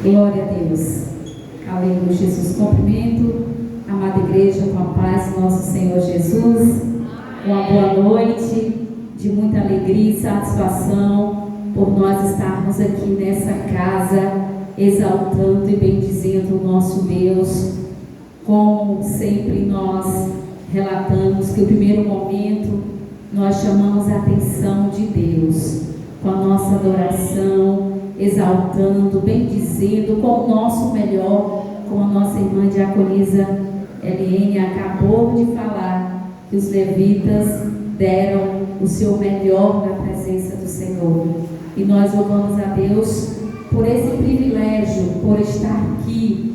Glória a Deus. Aleluia, Jesus. Cumprimento a amada igreja com a paz do nosso Senhor Jesus. Uma boa noite, de muita alegria e satisfação por nós estarmos aqui nessa casa, exaltando e bendizendo o nosso Deus. Como sempre nós relatamos que o primeiro momento nós chamamos a atenção de Deus, com a nossa adoração, exaltando, bendizendo com o nosso melhor, como a nossa irmã diaconisa Eliane acabou de falar, que os levitas deram o seu melhor na presença do Senhor. E nós louvamos a Deus por esse privilégio, por estar aqui,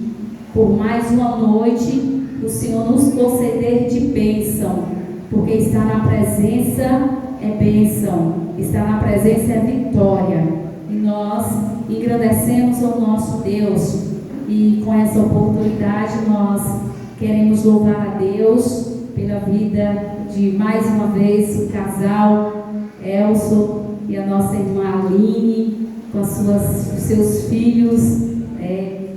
por mais uma noite, o Senhor nos conceder de bênção, porque estar na presença é bênção, estar na presença é vitória. E nós engrandecemos ao nosso Deus, e com essa oportunidade nós queremos louvar a Deus pela vida de mais uma vez o casal Elson e a nossa irmã Aline, com os seus filhos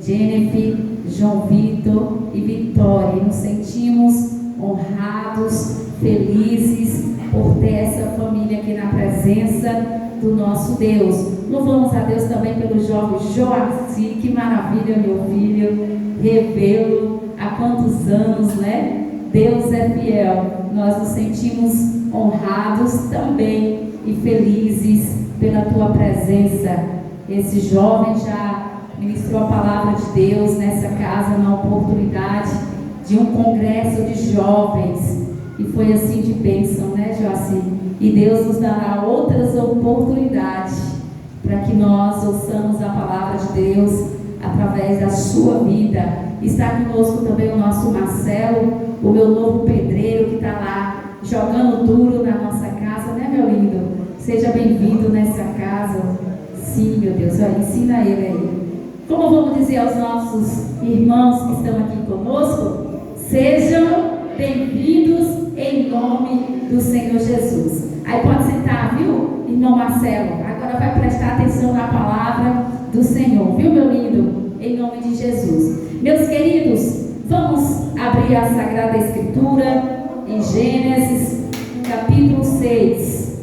Jennifer, João Vitor e Vitória. E nos sentimos honrados, felizes por ter essa família aqui na presença do nosso Deus. Louvamos a Deus também pelo jovem Joaci. Que maravilha, meu filho, revê-lo há quantos anos, né? Deus é fiel. Nós nos sentimos honrados também e felizes pela tua presença. Esse jovem já ministrou a palavra de Deus nessa casa na oportunidade de um congresso de jovens, e foi assim de bênção, né, Joaci? E Deus nos dará outras oportunidades para que nós ouçamos a palavra de Deus através da sua vida. Está conosco também o nosso Marcelo, o meu novo pedreiro, que está lá jogando duro na nossa casa, né, meu lindo? Seja bem-vindo nessa casa. Sim, meu Deus, olha, ensina ele aí. Como vamos dizer aos nossos irmãos que estão aqui conosco? Sejam bem-vindos em nome do Senhor Jesus. Aí pode sentar, viu, irmão Marcelo? Agora vai prestar atenção na palavra do Senhor, viu, meu lindo? Em nome de Jesus. Meus queridos, vamos abrir a Sagrada Escritura em Gênesis, capítulo 6.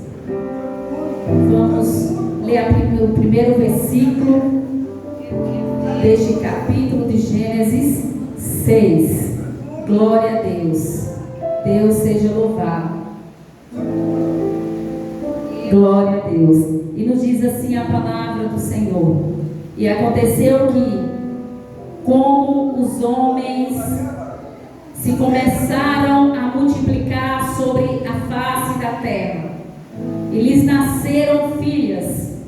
Vamos ler o primeiro versículo deste capítulo de Gênesis 6. Glória a Deus. Deus seja louvado. Glória a Deus. E nos diz assim a palavra do Senhor: e aconteceu que, como os homens se começaram a multiplicar sobre a face da terra, e lhes nasceram filhas,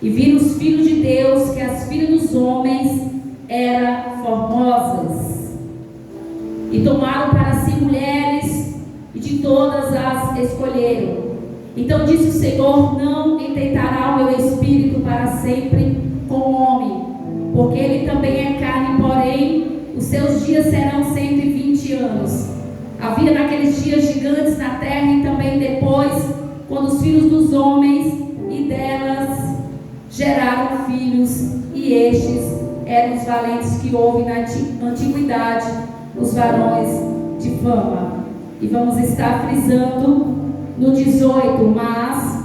e viram os filhos de Deus que as filhas dos homens eram formosas, e tomaram para si mulheres, e de todas as escolheram. Então disse o Senhor: não enteitará o meu espírito para sempre com o homem, porque ele também é carne, porém os seus dias serão 120 anos. Havia naqueles dias gigantes na terra, e também depois, quando os filhos dos homens e delas geraram filhos, e estes eram os valentes que houve na antiguidade, os varões de fama. E vamos estar frisando no 18: mas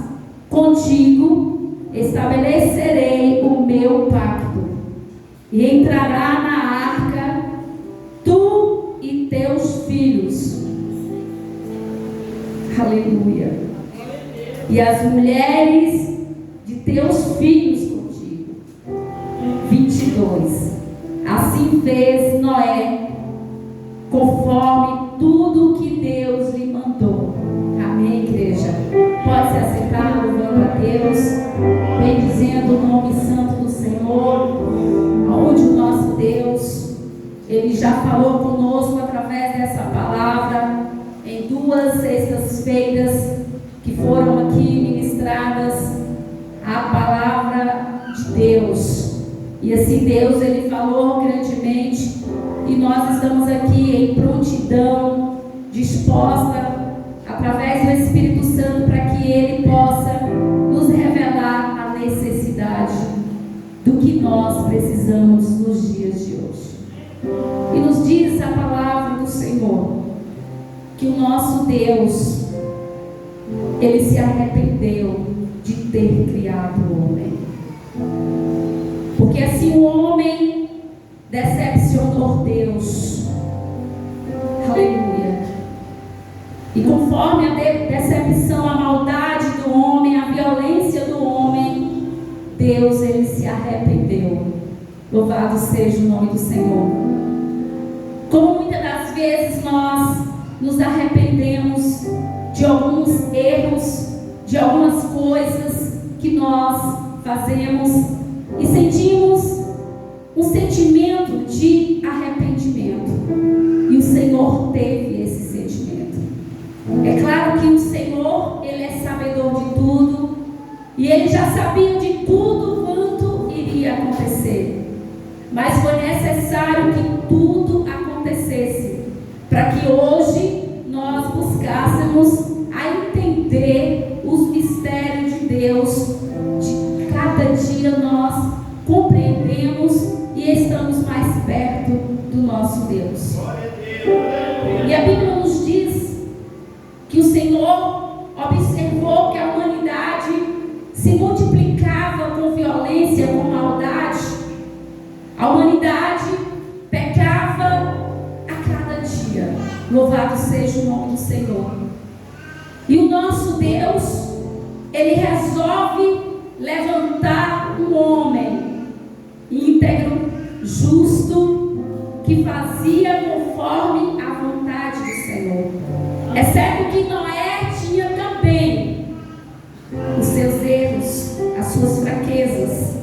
contigo estabelecerei o meu pacto, e entrará na arca tu e teus filhos. Aleluia. E as mulheres de teus filhos contigo. 22. Assim fez Noé, conforme tudo que Deus lhe mandou. Amém, igreja? Pode se assentar, louvando a Deus, bendizendo o nome santo do Senhor, onde o nosso Deus, Ele já falou conosco através dessa palavra em 2 sextas-feiras que foram aqui ministradas a palavra de Deus. E assim Deus, Ele falou grandemente, e nós estamos aqui em prontidão, disposta através do Espírito Santo para que Ele possa nos revelar a necessidade do que nós precisamos nos dias de hoje. E nos diz a palavra do Senhor que o nosso Deus, Ele se arrependeu de ter criado o homem. Porque assim o homem decepcionou Deus. Aleluia. E conforme a decepção, a maldade do homem, a violência do homem, Deus, Ele se arrependeu. Louvado seja o nome do Senhor. Como muitas das vezes nós nos arrependemos de alguns erros, de algumas coisas que nós fazemos e sentimos um sentimento de arrependimento. E o Senhor teve esse sentimento. É claro que o Senhor, Ele é sabedor de tudo, e Ele já sabia de tudo quanto iria acontecer. Mas foi necessário que tudo acontecesse para que hoje nós buscássemos a entender os mistérios de Deus. De cada dia nós compreendemos e estamos mais perto do nosso Deus. E a Bíblia nos diz que o Senhor observou que a humanidade se multiplicava com violência, com maldade. A humanidade pecava a cada dia. Louvado seja o nome do Senhor. E o nosso Deus, Ele resolve levantar um homem íntegro, justo, que fazia conforme a vontade do Senhor. É certo que Noé tinha também os seus erros, as suas fraquezas,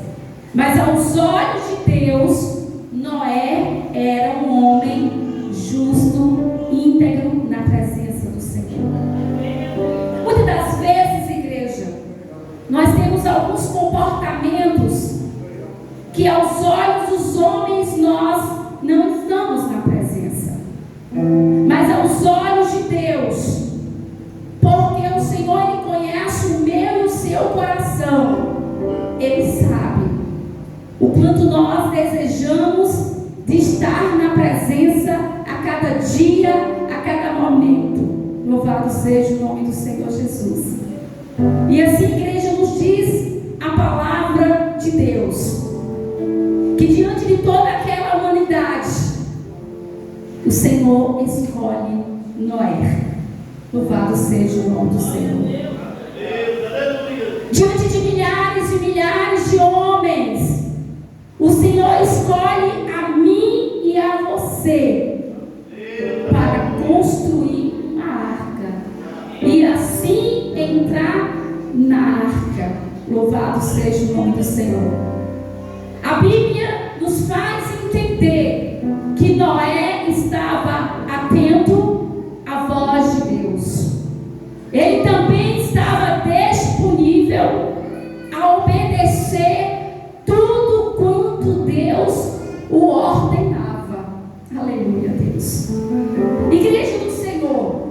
mas aos olhos de Deus, Noé era um homem justo, íntegro na presença do Senhor. Muitas das vezes, igreja, nós temos alguns comportamentos que aos olhos dos homens nós não estamos na presença, mas aos olhos de Deus, porque o Senhor, Ele conhece o meu e o seu coração. Ele sabe o quanto nós desejamos de estar na presença a cada dia, a cada momento. Louvado seja o nome do Senhor Jesus. E assim, igreja, nos diz a palavra de Deus, que diante de toda aquela humanidade, o Senhor escolhe Noé. Louvado seja o nome do Senhor. Diante de milhares e milhares de homens, o Senhor escolhe a mim e a você para construir uma arca e assim entrar na arca. Louvado seja o nome do Senhor. A Bíblia nos faz entender que Noé estava atento à voz de Deus. Ele também estava disponível a obedecer tudo quanto Deus o ordenava. Aleluia, Deus. Igreja do Senhor,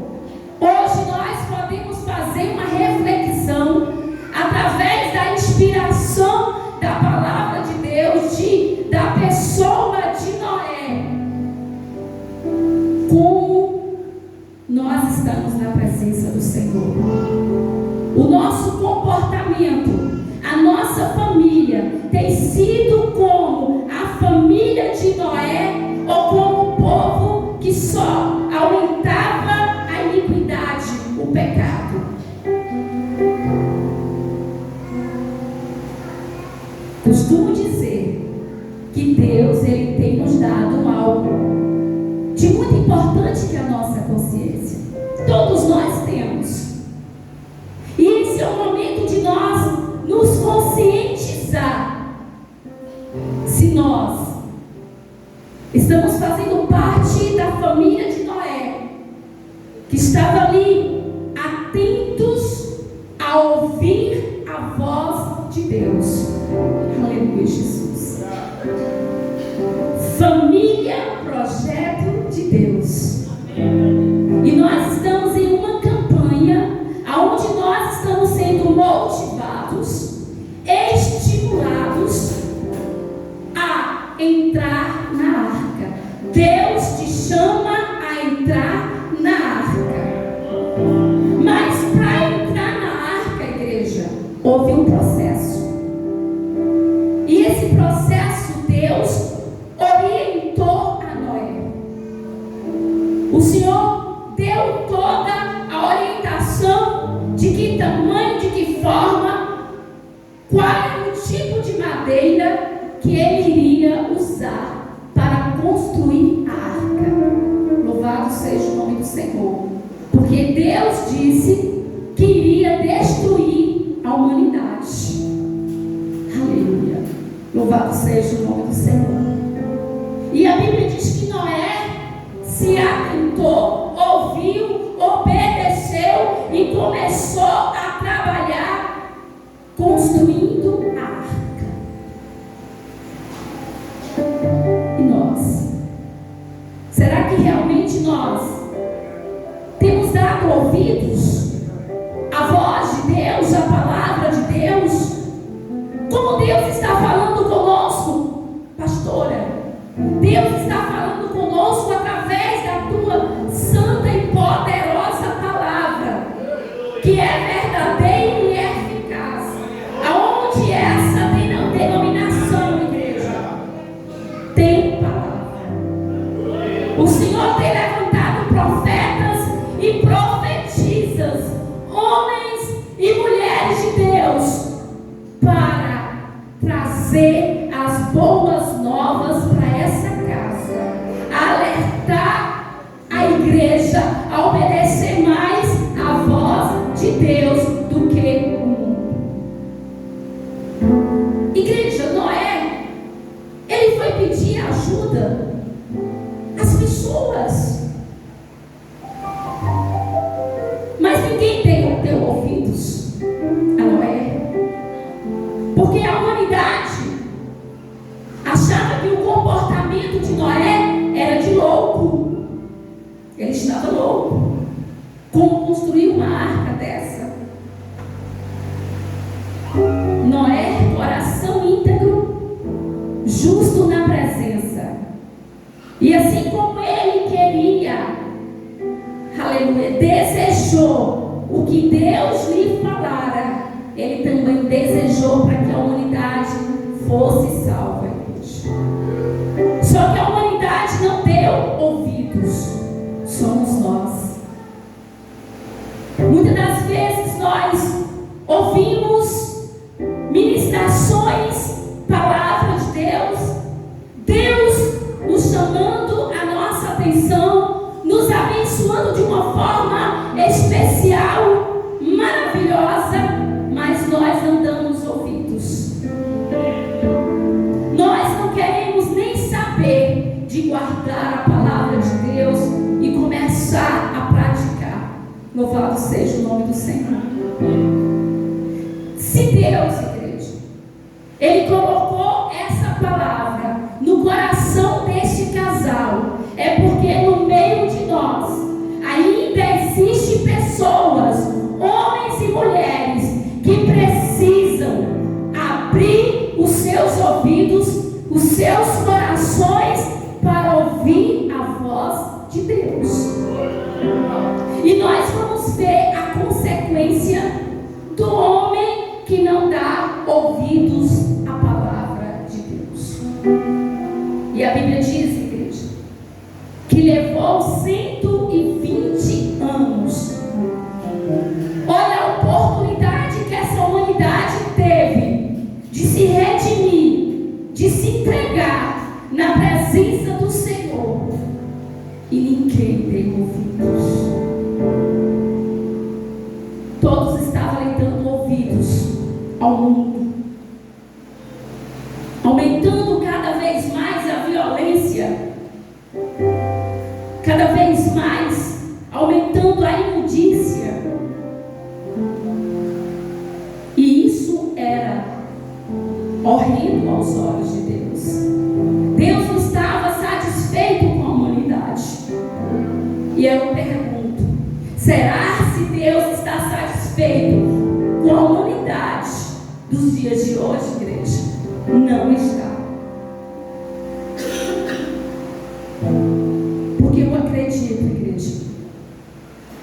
hoje nós podemos fazer uma reflexão através da inspiração da palavra de Deus, da pessoa de Noé. Como nós estamos na presença do Senhor. O nosso comportamento, a nossa família tem sido como a família de Noé, ou como o povo que só aumentava a iniquidade, o pecado. Costumo dizer que Deus, Ele tem nos dado algo de muito importante, que é a nossa consciência. Todos nós temos. E esse é o momento de nós nos conscientizar se nós estamos fazendo parte da família de Noé, que estava ali atentos a ouvir a voz de Deus. Aleluia, Jesus. Família, projeto de Deus. E nós estamos em uma campanha onde nós estamos sendo motivados, estimulados houve um processo. E esse processo Deus orientou a Noé. O Senhor deu toda a orientação de que tamanho, de que forma, qual era o tipo de madeira que ele iria usar para construir a arca. Louvado seja o nome do Senhor. Porque Deus disse que iria destruir a humanidade. Aleluia. Louvado seja o nome do Senhor. E a Bíblia diz que Noé se atentou, ouviu, obedeceu e começou a trabalhar construindo a arca. E nós? Será que realmente nós temos dado ouvidos à voz de Deus, à palavra de Deus? Como Deus está falando conosco, pastora? Deus está falando conosco através da tua santa e poderosa palavra, que é verdadeira e eficaz. Aonde essa denominação, igreja, tem palavra. O Senhor tem levantado profetas e profetisas, homens e mulheres de Deus, para trazer as boas novas para essa casa, alertar a igreja a obedecer mais a voz de Deus do que o mundo. Igreja, Noé, ele foi pedir ajuda às pessoas, mas ninguém deu ouvidos a Noé, porque a humanidade achava que o comportamento de Noé era de louco. Ele estava louco. Como construir uma arca dessa? Noé, coração íntegro, justo na presença. E assim como ele queria, aleluia, desejou o que Deus lhe falara, ele também desejou para que a humanidade fosse salva. Só que a humanidade não deu ouvidos. Somos nós. Muitas das vezes nós ouvimos ministrações, palavra de Deus, Deus nos chamando a nossa atenção, nos abençoando de uma forma especial, maravilhosa, mas nós não damos ouvidos. Nós não queremos nem saber de guardar a palavra de Deus e começar a praticar. Louvado seja o nome do Senhor. Se Deus, igreja, Ele colocou essa palavra no coração deste casal, é porque no meio de nós ainda existem pessoas, homens e mulheres, que precisam abrir os seus ouvidos, os seus corações para ouvir a voz de Deus. E nós vamos ver a consequência do homem que não dá ouvidos à palavra de Deus. E a Bíblia diz, igreja, que levou 120 anos. Olha a oportunidade que essa humanidade teve de se redimir, de se entregar na presença do Senhor, e ninguém deu ouvidos. Todos estavam dando ouvidos ao mundo, aumentando cada vez mais a violência, cada vez mais aumentando a imundícia. E isso era horrendo aos olhos de Deus. Deus não estava satisfeito com a humanidade. E eu pergunto: será se Deus está satisfeito com a humanidade dos dias de hoje, igreja? Não está. Porque eu acredito, igreja,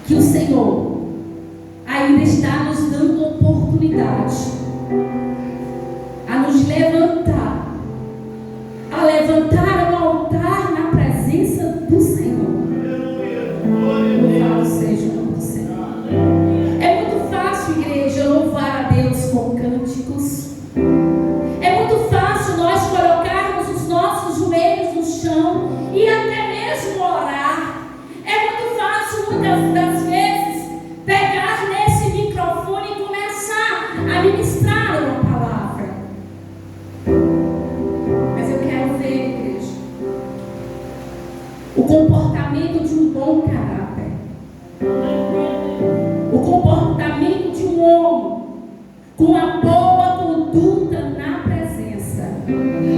que o Senhor ainda está nos dando oportunidade levantaram o altar na presença do Senhor. Louvado seja o nome do Senhor. É muito fácil, igreja, louvar a Deus com cânticos. É muito fácil nós colocarmos os nossos joelhos no chão e até mesmo orar. É muito fácil, muitas das vezes, pegar nesse microfone e começar a ministrar uma palavra. Mas eu quero ver, igreja, o comportamento de um bom caráter, o comportamento de um homem com a boa conduta na presença.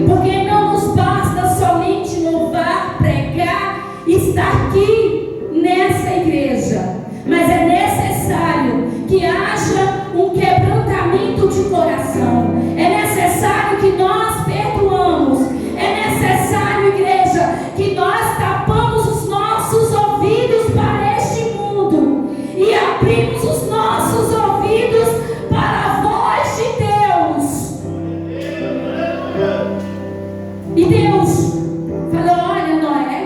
Porque não nos basta somente louvar, pregar e estar aqui nessa igreja, mas é necessário que haja um quebrantamento de coração. É necessário que nós perdoamos. É necessário, igreja, que nós tapamos os nossos ouvidos para este mundo e abrimos os nossos ouvidos para a voz de Deus. E Deus falou: olha, Noé,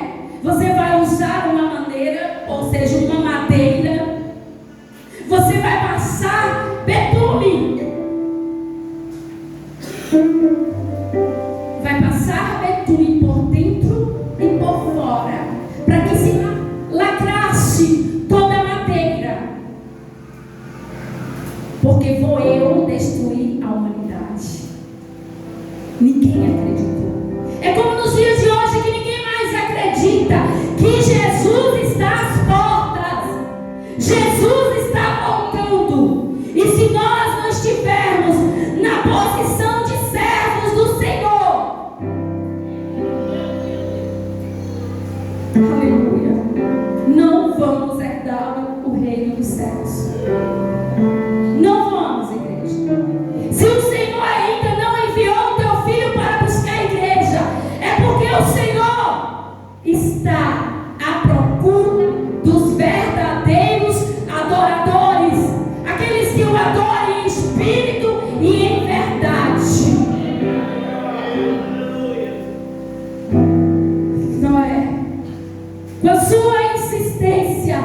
você vai usar uma maneira, ou seja, uma madeira. Você vai passar betume. Vai passar betume por dentro e por fora, para que se lacrasse toda a madeira. Porque vou eu destruir a humanidade. Ninguém acreditou. É como nos dias de hoje que ninguém mais acredita que Jesus está às portas. Jesus está voltando. E se nós não estivermos na posição de servos do Senhor, aleluia, não vamos herdar o reino dos céus. Não vamos, igreja. Se o Senhor ainda não enviou o teu filho para buscar a igreja, é porque o Senhor está à procura dos verdadeiros adoradores, aqueles que o adorem em espírito e em verdade. Noé, com a sua insistência,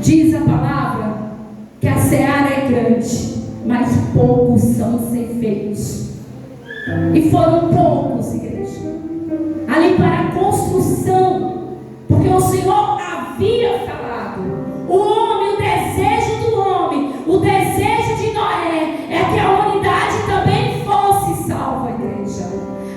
diz a palavra que a seara é grande, mas poucos são ceifeiros. E foram poucos, igreja, ali para a construção, porque o Senhor havia falado. O homem, o desejo do homem, o desejo de Noé é que a humanidade também fosse salva, igreja.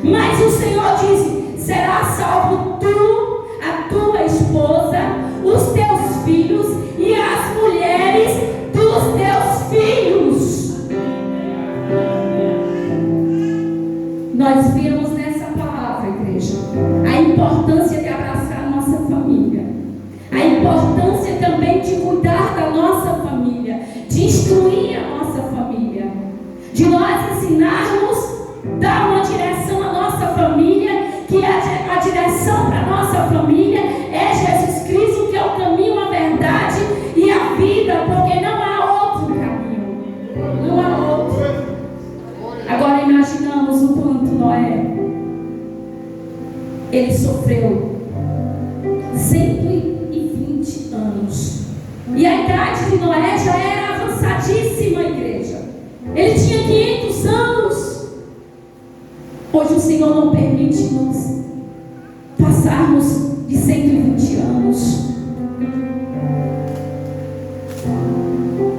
Mas o Senhor disse: será salvo tu, a tua esposa, os teus filhos e as mulheres dos teus filhos. Nós vimos nessa palavra, igreja, a importância de abraçar a nossa família, a importância também de cuidar da nossa família, de instruir a nossa família, de nós ensinarmos, dar uma direção à nossa família, que a direção para a nossa família é Jesus Cristo, que é o caminho, a verdade e a vida, porque não há outro caminho, não há outro. Agora imaginamos o quanto Noé, ele sofreu 120 anos, e a idade de Noé já era avançadíssima, igreja. Ele tinha 500 anos. Hoje o Senhor não permite nos passarmos de 120 anos.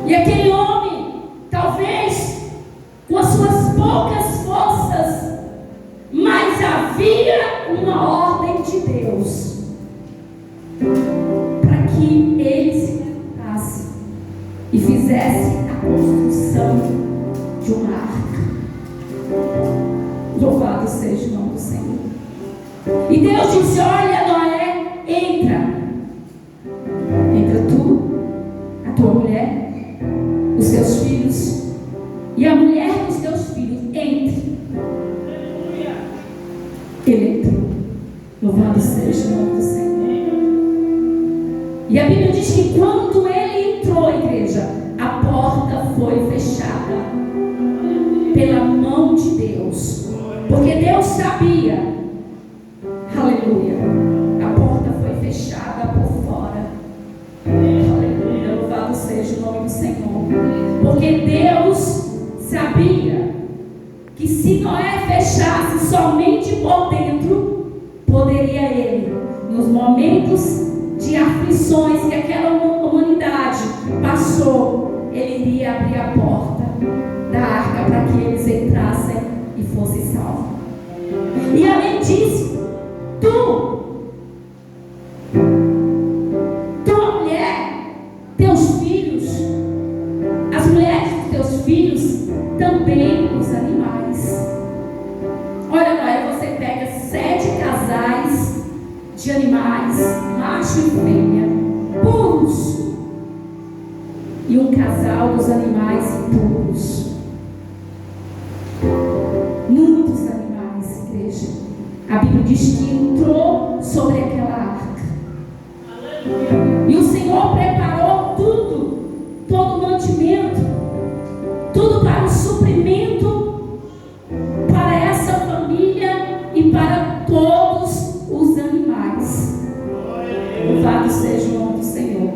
E aquele homem, talvez com as suas poucas forças, mas havia uma ordem de Deus para que ele se levantasse e fizesse a construção de uma arca. Louvado seja o nome do Senhor. E Deus disse: olha, Noé, entra tu, a tua mulher, os teus filhos e a mulher dos teus filhos, entre. Ele entrou. Louvado seja o nome do Senhor. E a Bíblia diz que quando ele entrou, igreja, a porta foi fechada. Deus, porque Deus sabia, aleluia, a porta foi fechada por fora, aleluia, louvado seja o nome do Senhor, porque Deus sabia que se Noé fechasse somente por dentro, poderia ele, nos momentos de aflições que aquela humanidade passou, ele iria abrir a porta da arca para que eles entrassem e fossem salvos. E além disso, tua mulher, teus filhos, as mulheres dos teus filhos, também os animais. Olha, Noé, você pega 7 casais de animais, macho e fêmea, puros, e um casal dos animais impuros. Muitos animais, igreja. A Bíblia diz que entrou sobre aquela arca. E o Senhor preparou tudo, todo o mantimento, tudo para o suprimento para essa família e para todos os animais. Louvado seja o nome do Senhor.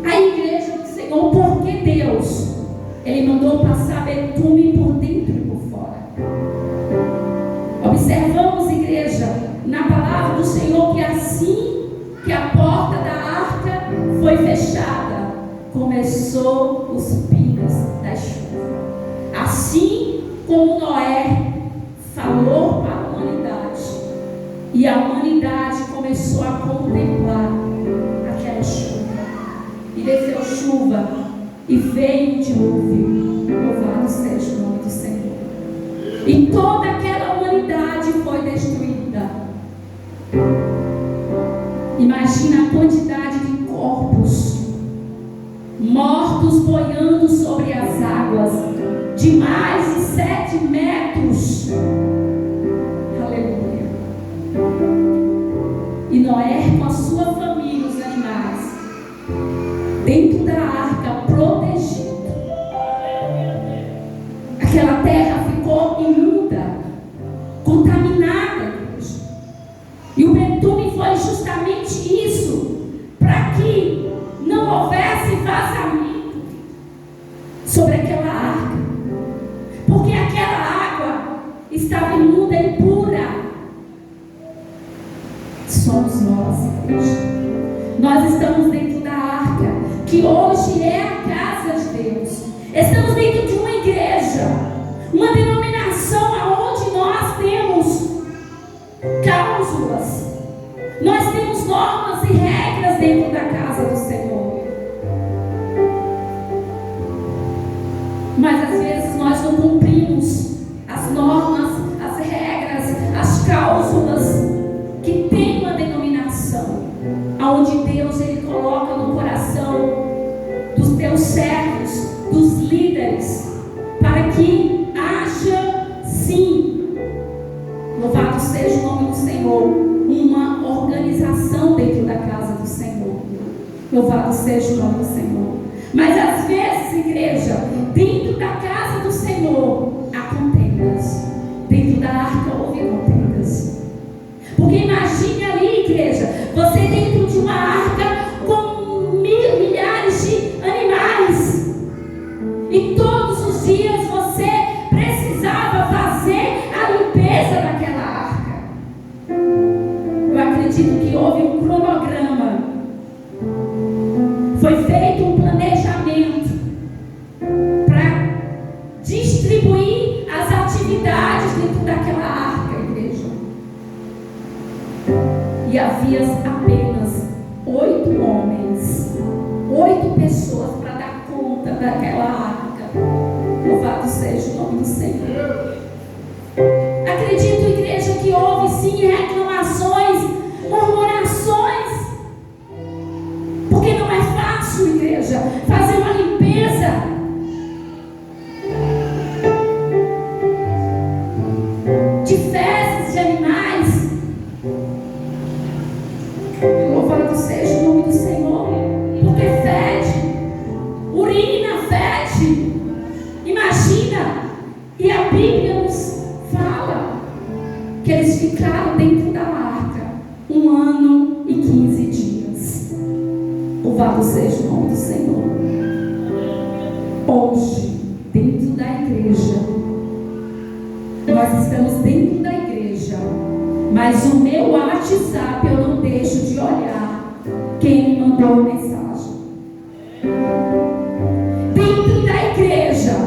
A igreja do Senhor, porque Deus, Ele mandou passar betume por dentro e por fora. Observamos, igreja, na palavra do Senhor, que assim que a porta da arca foi fechada, começou os pingos da chuva. Assim como Noé falou para a humanidade, e a humanidade começou a contemplar aquela chuva, e desceu chuva, e veio um dilúvio. Louvado seja o nome do Senhor. E toda aquela humanidade foi destruída. Imagina a quantidade de corpos mortos boiando sobre as águas, de mais de 7 metros. Aleluia. E Noé, com a sua família, os animais, dentro da arca, protegido. Aquela terra ficou imunda, contaminada. E o betume foi justamente isso, para que não houvesse vazamento sobre aquela arca, porque aquela água estava imunda e impura. Somos nós, igreja. Nós estamos dentro da arca, que hoje é a casa de Deus. Estamos dentro de uma igreja, uma denominação aonde nós temos cláusulas, nós temos normas e regras dentro da casa do Senhor. Mas às vezes nós não cumprimos as normas, as regras, as cláusulas que tem uma denominação, aonde Deus Ele coloca no coração dos teus servos, dos líderes, para que haja sim, louvado seja o nome do Senhor, uma organização dentro da casa do Senhor. Louvado seja o nome do Senhor. Mas às vezes, igreja, dentro da casa do Senhor há contendas. Dentro da arca houve contendas. Porque imagine ali, igreja, você dentro de uma arca com milhares de animais, e todos os dias você precisava fazer a limpeza daquela arca. Eu acredito que houve um cronograma, foi feito um planejamento para distribuir as atividades dentro daquela arca, igreja. E havia apenas 8 homens, 8 pessoas para dar conta daquela arca. Louvado seja o nome do Senhor. Acredito, igreja, que houve sim reclamações, murmurações, porque não é fácil, igreja, fazer uma limpeza. De fezes de animais. Louvado seja o nome do Senhor, porque fede, urina, fede. Imagina, e a Louvado seja o nome do Senhor. Hoje, dentro da igreja, nós estamos dentro da igreja, mas o meu WhatsApp eu não deixo de olhar quem me mandou a mensagem. Dentro da igreja,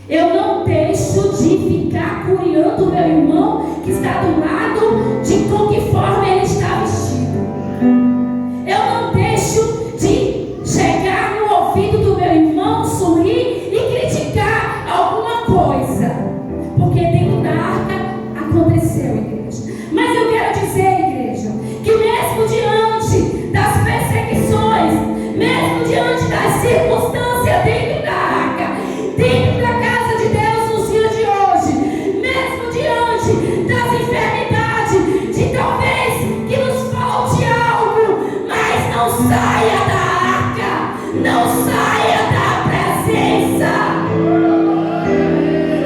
eu não deixo de ficar curiando o meu irmão que está do lado de com que forma ele está vestido. Eu não deixo de chegar no ouvido do meu irmão, sorrir e criticar alguma coisa, porque dentro da arca aconteceu, igreja. Mas eu quero dizer, igreja, que mesmo diante das perseguições, mesmo diante das circunstâncias dentro da arca, dentro da casa de Deus nos dias de hoje, mesmo diante das enfermidades, de talvez que nos falte algo, mas não saia da arca, não saia da presença,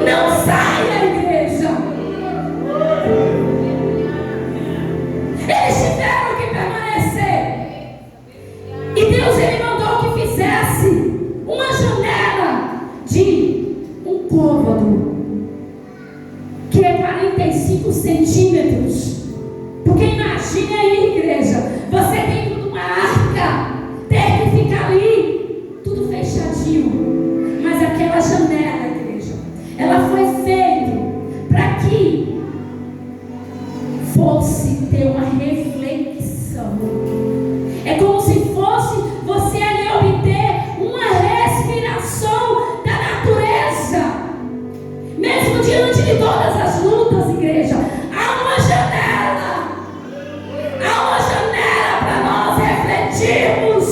não saia, igreja. Eles tiveram que permanecer, e Deus ele mandou que fizesse uma janela de um côvado, que é 45 centímetros. Porque imagine aí, igreja, você dentro de uma arca, ter que ficar ali, tudo fechadinho. Mas aquela janela, igreja, ela foi feita para que fosse ter uma reflexão. É como se fosse você ali obter uma respiração da natureza. Mesmo diante de todas as lutas, igreja, há uma janela. Há uma janela para nós refletirmos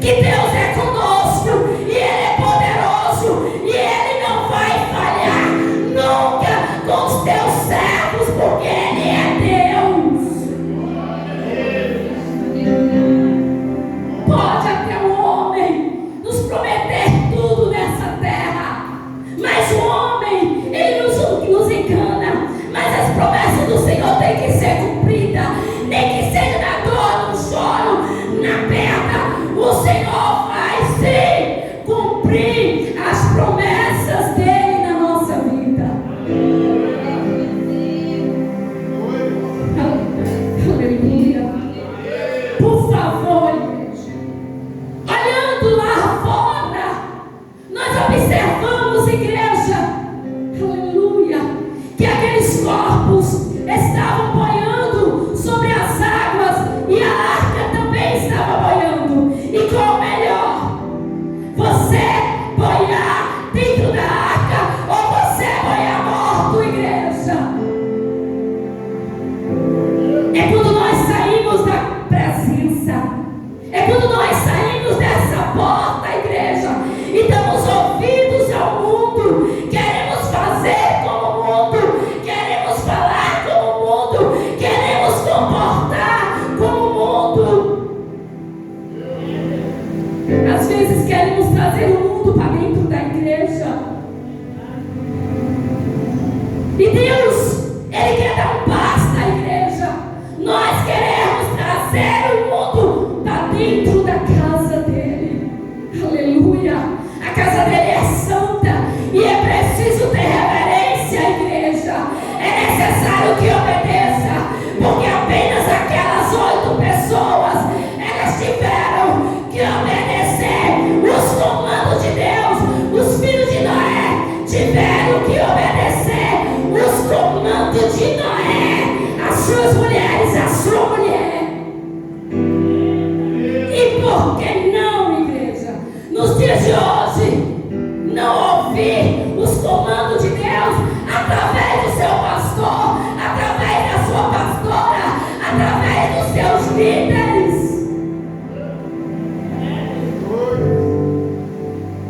que Deus é conosco e Ele é poderoso e Ele não vai falhar nunca com os teus servos, porque Ele é Deus. Pode até o homem nos prometer tudo nessa terra, mas o homem, ele nos engana. Mas as promessas do Senhor têm que ser cumpridas, nem que seja na dor, no choro, na perda. O Senhor vai sim cumprir as promessas dele na nossa vida. Aleluia. Por favor, igreja, olhando lá fora, nós observamos, igreja, aleluia, que aqueles corpos estavam boiando sobre as águas e a arca também estava boiando. E qual o melhor? Você boiar dentro da arca ou você boiar morto, igreja? É quando nós saímos da presença, é quando nós saímos dessa porta, igreja, e damos ouvidos ao mundo, queremos fazer como o mundo, queremos falar como o mundo, queremos comportar como o mundo. Às vezes queremos trazer o mundo para dentro da igreja. E Deus, Ele quer dar um basta à igreja. Nós queremos trazer o mundo para dentro da casa dele. Aleluia. A casa dele é santa e é preciso ter reverência, igreja. É necessário que obedeça, porque apenas aquelas 8 pessoas, elas tiveram que obedecer os comandos de Deus. Os filhos de Noé tiveram que obedecer os comandos de Noé, as suas mulheres, a sua mulher. E por que não, igreja, nos dias de hoje, não ouvir os comandos de Deus através do seu pastor, através da sua pastora, através dos seus líderes?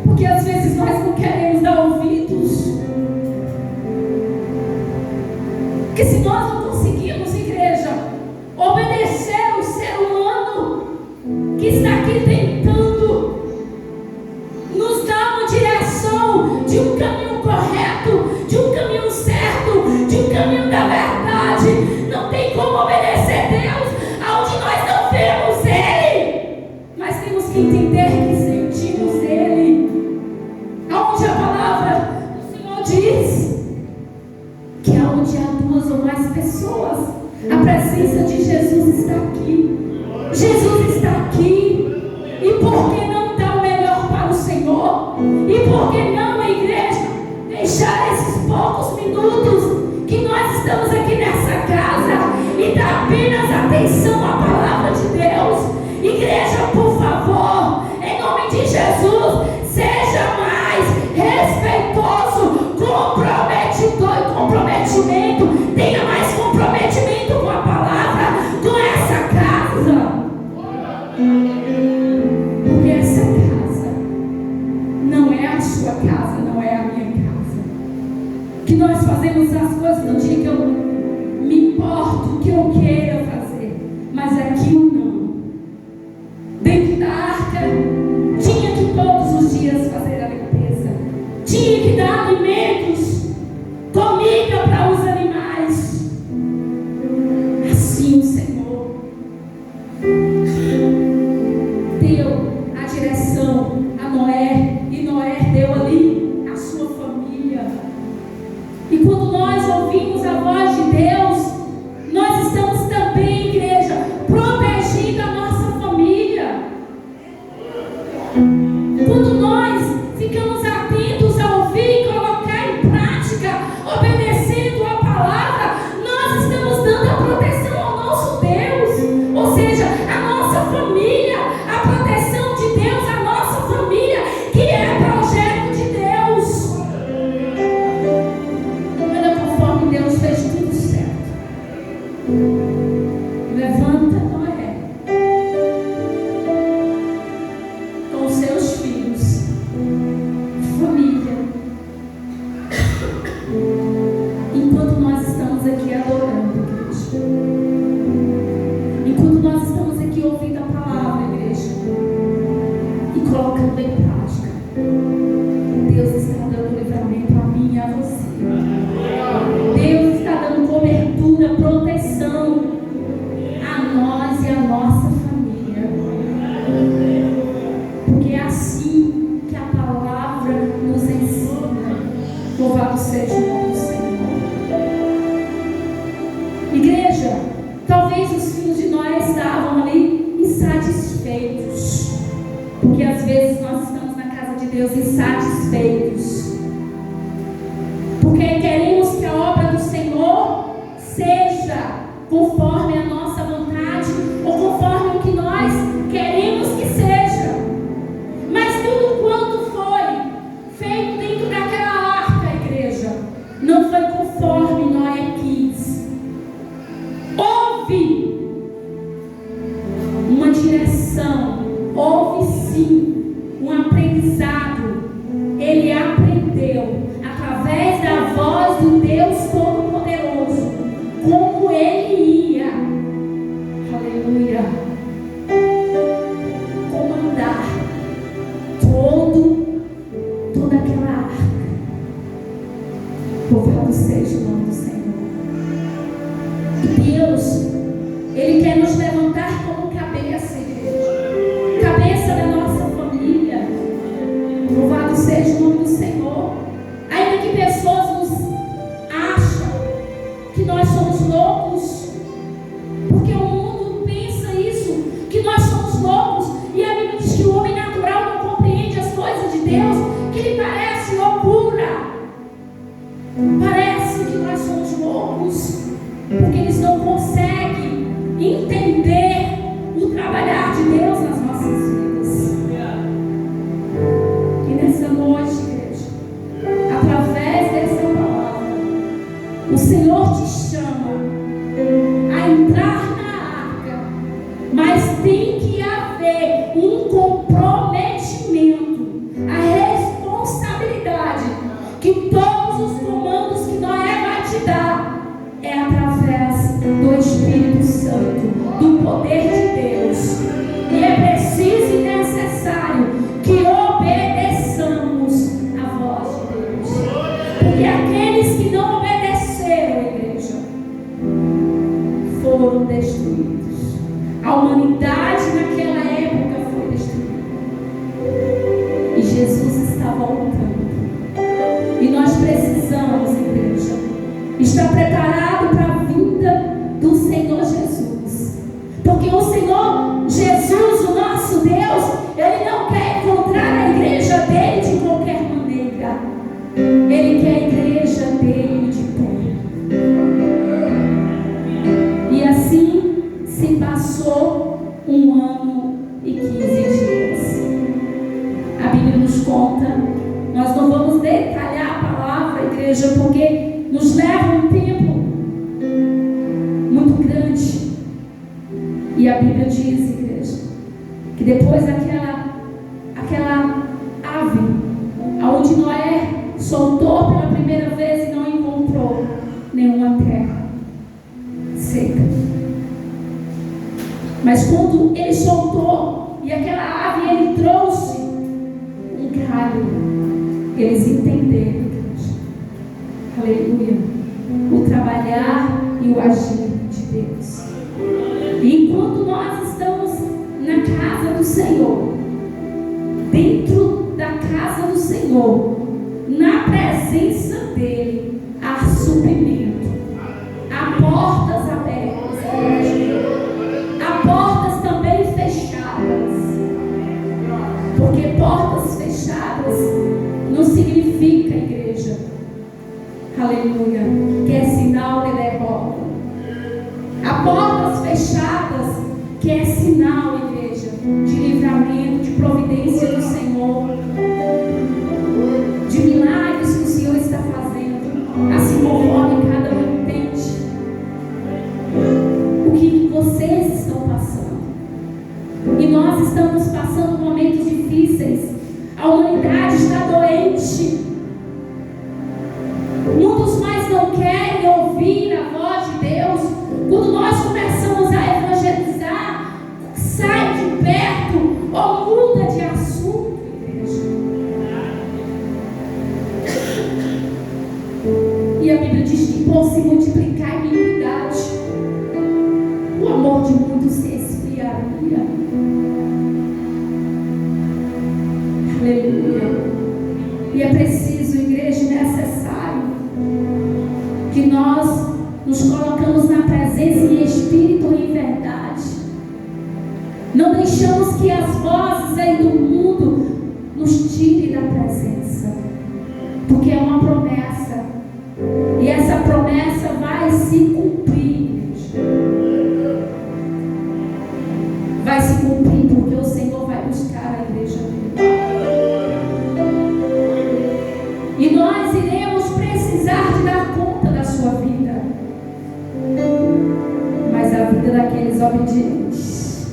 Porque às vezes nós não queremos dar ouvidos. Porque se nós não conseguirmos, igreja, obedecer o ser humano que está aqui tentando nos dar uma direção de um caminho correto, de um caminho certo, de um caminho da verdade, não tem como obedecer Deus aonde nós não vemos Ele. que entender que sentimos Ele. Aonde a palavra do Senhor diz que aonde há duas ou mais pessoas, a presença de Jesus está aqui. Jesus está aqui. E por que não dar o melhor para o Senhor? E por que não, a igreja, deixar esses poucos minutos que nós estamos aqui nessa casa e dar apenas atenção à palavra de Deus? Igreja, por favor, em nome de Jesus, seja mais respeitoso, comprometimento, tenha mais comprometimento com a palavra, com essa casa. Porque essa casa não é a sua casa, não é a minha casa. Que nós fazemos as coisas no dia que eu me importo, que eu queira fazer, mas aqui o não. Dentro da arca, tinha que todos os dias fazer a limpeza, tinha que dar alimentos, comida para os animais. Assim o Senhor deu a direção a Noé, e Noé deu ali a sua família. E quando nós ouvimos a voz de Deus, nós estamos também, igreja, protegendo a nossa família. Quando nós ficamos atentos a ouvir e colocar em prática, obedecendo a palavra, nós estamos dando a proteção ao nosso Deus. Ou seja, a nossa família, a proteção de Deus, a nossa família, que é projeto de Deus. Olha, conforme Deus fez tudo certo. Levanta, Noé, com seus filhos, família. Enquanto nós estamos aqui adorando, igreja, enquanto nós estamos aqui ouvindo a palavra, igreja, e colocando em prática, Deus está dando livramento a mim e a você. Deus está dando cobertura, proteção a nós e a nossa família. Porque é assim que a palavra nos ensina. Louvado seja o nome do Senhor. Igreja, talvez os filhos de Noé estavam ali insatisfeitos. Porque às vezes nós estamos na casa de Deus insatisfeitos. Porque queremos que a obra do Senhor seja conforme a nossa vontade ou conforme o que nós queremos que seja. Mas tudo quanto foi feito dentro daquela arca, igreja, não foi conforme Noé quis. Houve uma direção, houve sim um aprendizado. Ele aprendeu através da voz do Deus Todo-Poderoso como ele ia, aleluia, comandar toda aquela arca. Louvado seja o nome do Senhor. Deus, Ele quer nos levantar como cabeça, igreja, cabeça da nossa família. Louvado seja o nome do Senhor. Ainda que pessoas nos acham que nós somos loucos, porque o mundo pensa isso, que nós somos loucos, e a Bíblia diz que o homem natural não compreende as coisas de Deus, que lhe parece está preparado para a vinda do Senhor Jesus. Porque o Senhor Jesus, o nosso Deus, Ele não quer encontrar a igreja dele de qualquer maneira. Ele quer a igreja dele de pé. E assim se passou 1 ano e 15 dias. A Bíblia nos conta, nós não vamos detalhar a palavra, igreja, porque nos leva um tempo muito grande. E a Bíblia diz, igreja, que depois aquela ave, aonde Noé soltou pela primeira vez e não encontrou nenhuma terra seca. Mas quando ele soltou e aquela ave ele trouxe um galho, eles entenderam, aleluia, o trabalhar e o agir de Deus. E enquanto nós estamos na casa do Senhor, dentro da casa do Senhor, na presença dele, há suprimento, há portas abertas, há portas também fechadas, porque portas fechadas não significa, igreja, aleluia, que é sinal de derrota. Há portas fechadas que é sinal, igreja, de livramento, de providência do Senhor, de milagres que o Senhor está fazendo, assim conforme cada um entende o que vocês estão passando. E nós estamos passando momentos difíceis. A humanidade está doente. Muitos mais não querem ouvir a voz de Deus. Quando nós começamos a evangelizar, sai de perto ou muda de assunto, igreja. E a Bíblia diz que por se multiplicar a iniquidade, o amor de muitos se esfriaria. Aleluia. E é preciso, igreja, necessário que nós nos colocamos na presença em espírito e em verdade. Não deixamos que as vozes aí do mundo nos tirem da presença, porque é uma promessa, e essa promessa vai se cumprir, vai se cumprir, porque o Senhor vai buscar a igreja dele. E nós iremos precisar de dar conta da sua vida, mas a vida daqueles obedientes,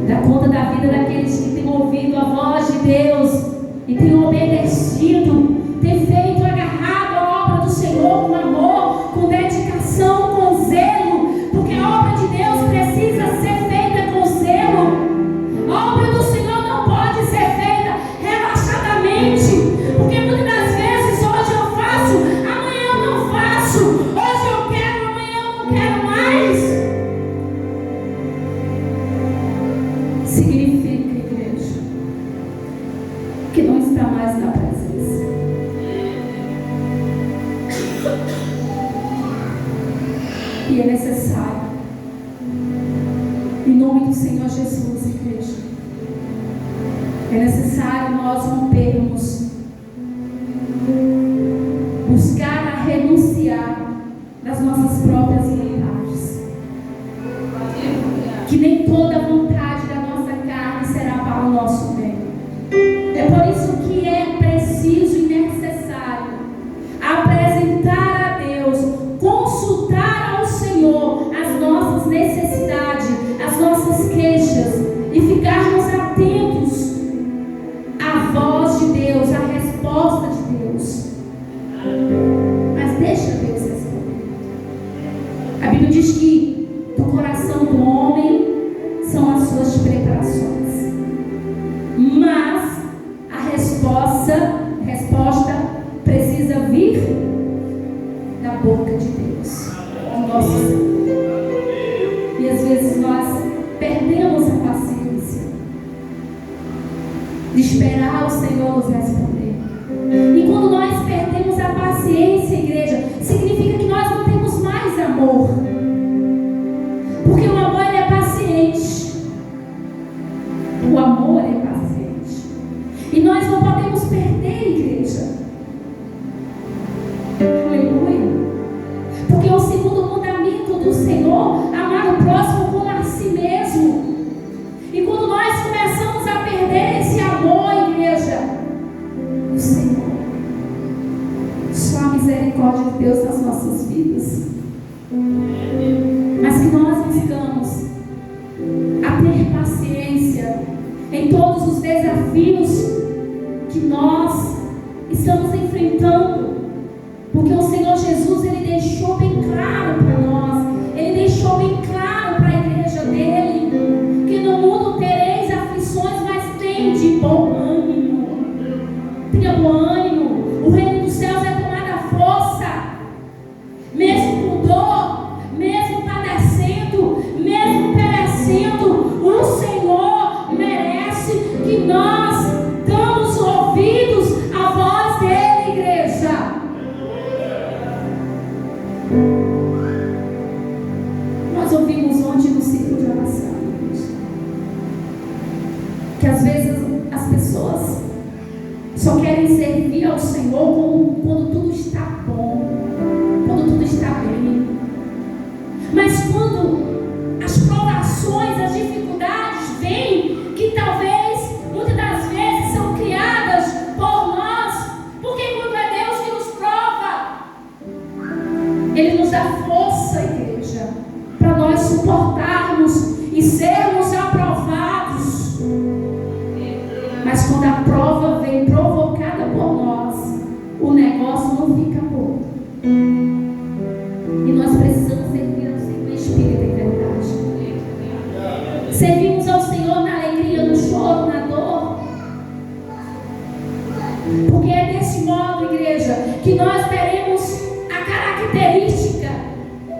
dá conta da vida daqueles que têm ouvido a voz de Deus e têm obedecido, têm feito agarrado a obra do Senhor com amor, com dedicação, com zelo, porque a obra de Deus precisa ser feita com zelo. A obra do Senhor não pode ser feita relaxadamente, porque muitas das vezes hoje eu faço, amanhã eu não faço, hoje eu quero, amanhã eu não quero mais. Significa, igreja, que não está mais na presença. E é necessário, em nome do Senhor Jesus, igreja, é necessário nós rompermos, buscar a renunciar das nossas próprias vontades, que nem toda vontade da nossa carne será para o nosso bem. É por isso que é preciso e necessário apresentar a Deus, consultar ao Senhor as nossas necessidades, as nossas queixas, e ficarmos atentos à voz de Deus, à resposta de Deus. Mas deixa Deus responder. A Bíblia diz que do coração do homem são as suas preparações, mas a resposta precisa vir da boca de Deus, do nosso Senhor. E às vezes nós perdemos a paciência de esperar o Senhor nos responder. E quando nós perdemos paciência, igreja, significa que nós não temos mais amor. Porque o amor, ele é paciente. O amor é paciente. E nós não podemos perder, igreja. Aleluia. Porque o segundo mandamento do Senhor, amar o próximo como a si mesmo. E quando nós começamos a perder esse amor, igreja, o Senhor, só a misericórdia de Deus nas nossas vidas. Mas que nós buscamos a ter paciência em todos os desafios que nós estamos enfrentando. Porque o Senhor Jesus, ele deixou bem claro para nós, ele deixou bem claro para a igreja dele, que no mundo tereis aflições, mas tende bom ânimo. Tenha bom ânimo. O reino dos céus é tomada força. Mesmo com dor, mesmo padecendo, mesmo perecendo, o Senhor merece que nós damos ouvidos à voz dele, igreja. Nós ouvimos ontem no ciclo de oração, que às vezes as pessoas só querem servir ao Senhor quando tudo está bom, quando tudo está bem. Mas quando as provações, as dificuldades vêm, que talvez, muitas das vezes, são criadas por nós, porque quando é Deus que nos prova, Ele nos dá força, igreja, para nós suportarmos e sermos aprovados. Mas quando a prova vem provocada por nós, o negócio não fica bom. E nós precisamos servir ao Senhor em espírito e verdade. Servimos ao Senhor na alegria, no choro, na dor. Porque é desse modo, igreja, que nós teremos a característica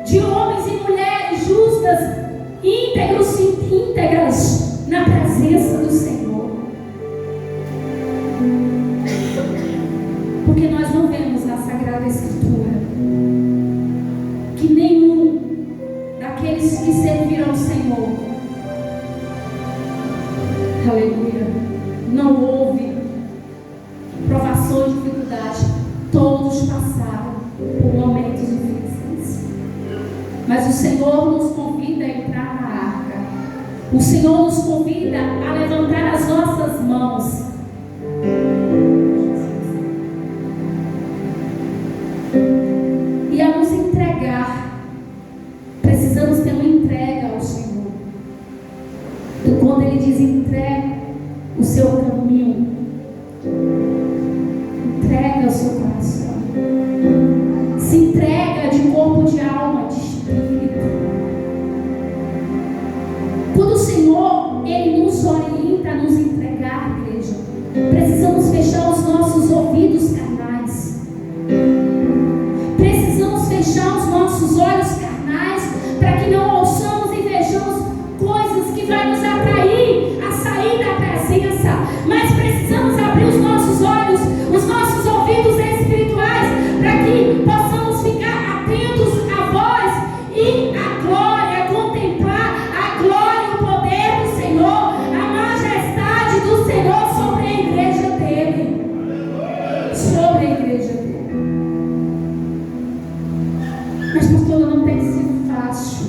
de homens e mulheres justas, íntegros e íntegras na presença do Senhor. Porque nós não vemos na Sagrada Escritura que nenhum daqueles que serviram ao Senhor, aleluia, não houve provações, dificuldades. Todos passaram por momentos difíceis. Mas o Senhor nos convida a entrar na arca. O Senhor nos convida a levantar as nossas mãos e a nos entregar. Precisamos ter uma entrega ao Senhor. E quando Ele diz entrega o seu caminho, entrega o seu coração, se entrega de corpo, de alma, de espírito. Quando o Senhor, Ele nos orienta a nos entregar, igreja, precisamos fechar os nossos ouvidos carnais. Precisamos fechar os nossos olhos carnais para que não ouçamos e vejamos coisas que vai nos atrair a sair da presença. Mas precisamos abrir os nossos olhos, os nossos ouvidos espirituais, para que possamos ficar atentos à voz e à glória, contemplar a glória e o poder do Senhor, a majestade do Senhor sobre a igreja dele. Sobre a igreja dele. Mas pastor, não tem sido fácil.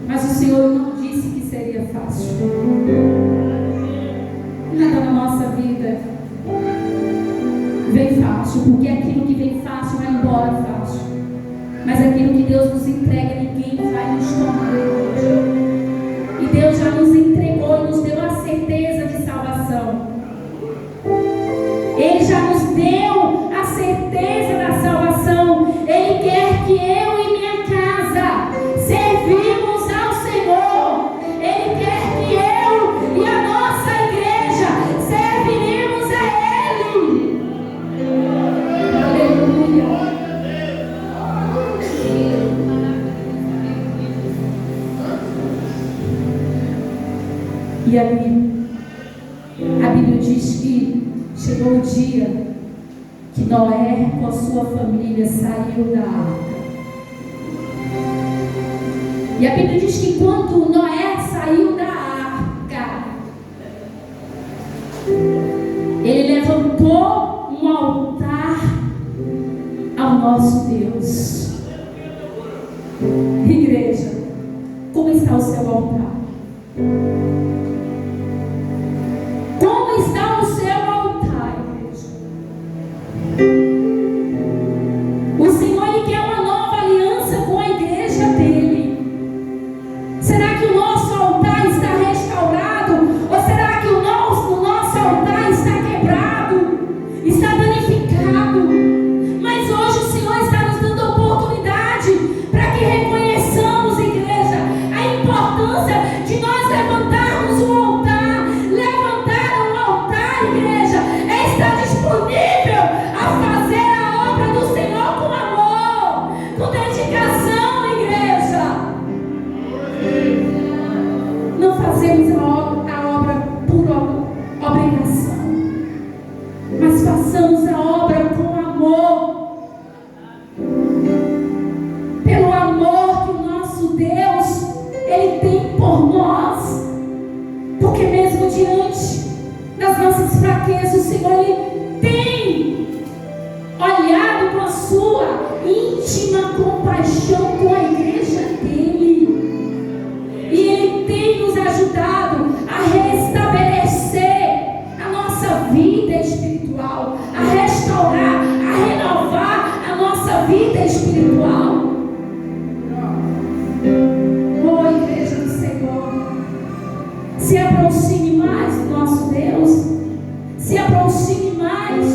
Mas o Senhor não disse que seria fácil. Nada na nossa vida vem fácil, porque aquilo que vem fácil vai embora fácil. Mas aquilo que Deus nos entrega, ninguém vai nos tomar. E Deus já nos entregou e nos deu a certeza de salvação. Ele já nos deu a certeza da salvação. Ele quer que eu e minha casa servimos ao Senhor. Ele quer que eu e a nossa igreja serviremos a Ele. Aleluia. E ali, a Bíblia diz que chegou o dia que Noé com a sua família saiu da arca. E a Bíblia diz que quando Noé saiu da arca, ele levantou um altar ao nosso Deus. Igreja, como está o seu altar? Como está o seu altar, igreja? O Senhor, Ele quer uma nova aliança com a igreja dele. Será que o nosso altar está restaurado? Ou será que o nosso altar está quebrado? Está danificado? Mas hoje o Senhor está nos dando oportunidade para que reconheçamos, igreja, a importância de nós levantarmos o altar. Levantar o altar, igreja, é estar disponível a fazer a obra do Senhor com amor, com dedicação, igreja. Não fazemos a obra por obrigação, mas façamos a obra com amor, pelo amor que o nosso Deus, Ele tem por nós. Porque mesmo diante das nossas fraquezas, o Senhor, Ele tem olhado com a sua íntima compaixão com a igreja dele. E Ele tem nos ajudado a restabelecer a nossa vida espiritual, a restaurar, a renovar a nossa vida espiritual. Oh, igreja do Senhor, se aproxime mais do nosso Deus, se aproxime mais,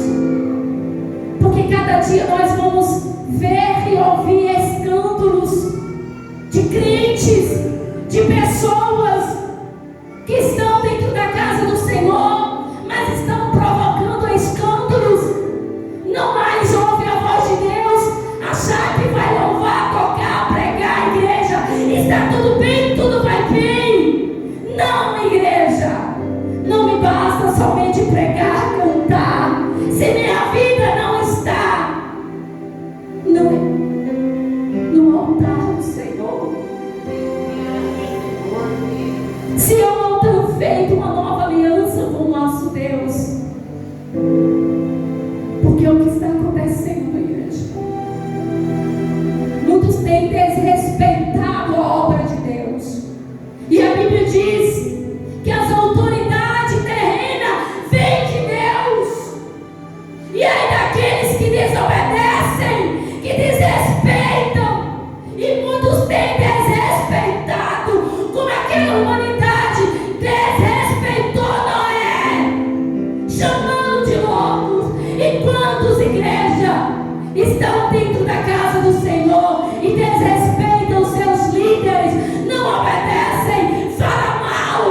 porque cada dia nós vamos ver e ouvir escândalos de crentes, de pessoas que estão dentro da casa do Senhor, mas estão provocando escândalos. Não mais ouve a voz de Deus, achar que vai louvar, tocar, pregar a igreja, está tudo bem, tudo vai bem. Não, igreja, não me basta somente pregar, cantar, se minha vida não está no altar do Senhor. Se eu não tenho feito uma nova aliança com o nosso Deus, porque é o que está acontecendo, igreja. Muitos têm desrespeitado a obra de Deus, e a Bíblia diz que as autoridades terrenas vêm de Deus, e aí daqueles que desobedecem, que desrespeitam, e muitos têm desrespeitado, como aquela humanidade desrespeitou Noé, chamando de loucos. E quantos, igreja, estão dentro da casa do Senhor e desrespeitam seus líderes, não obedecem, falam mal,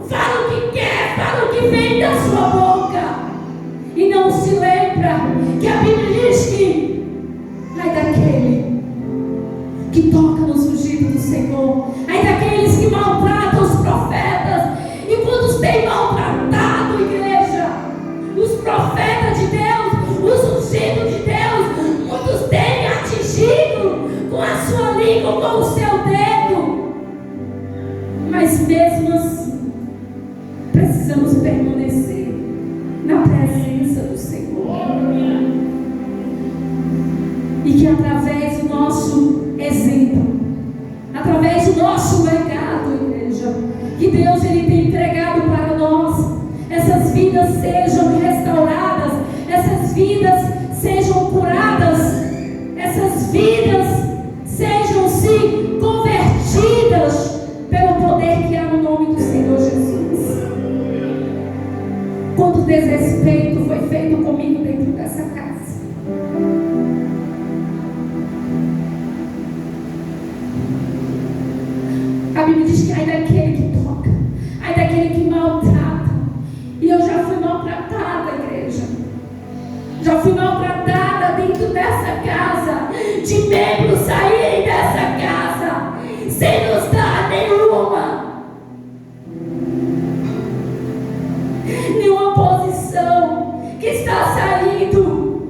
falam o que quer, falam o que vem da sua boca, e não se lembra que a Bíblia diz que ai daquele que toca nos ungidos do Senhor, ai daqueles que maltratam os profetas. E quantos têm maltratado, igreja, os profetas de Deus, os ungidos de Deus? Muitos têm atingido com a sua língua, com o seu dedo, mas mesmo assim precisamos permanecer na presença do Senhor, e que através do nosso exemplo, através do nosso legado, igreja, que Deus, Ele tem entregado para nós, essas vidas sejam restauradas, essas vidas sejam curadas, essas vidas sejam se convertidas pelo poder que há no nome do Senhor Jesus. Quanto desrespeito foi feito comigo dentro dessa casa. A Bíblia diz que ai daquele que toca, ai daquele que maltrata. E eu já fui maltratada, igreja. Já fui maltratada dentro dessa casa, de membros saírem dessa casa sem nos dar nenhuma posição, que está saindo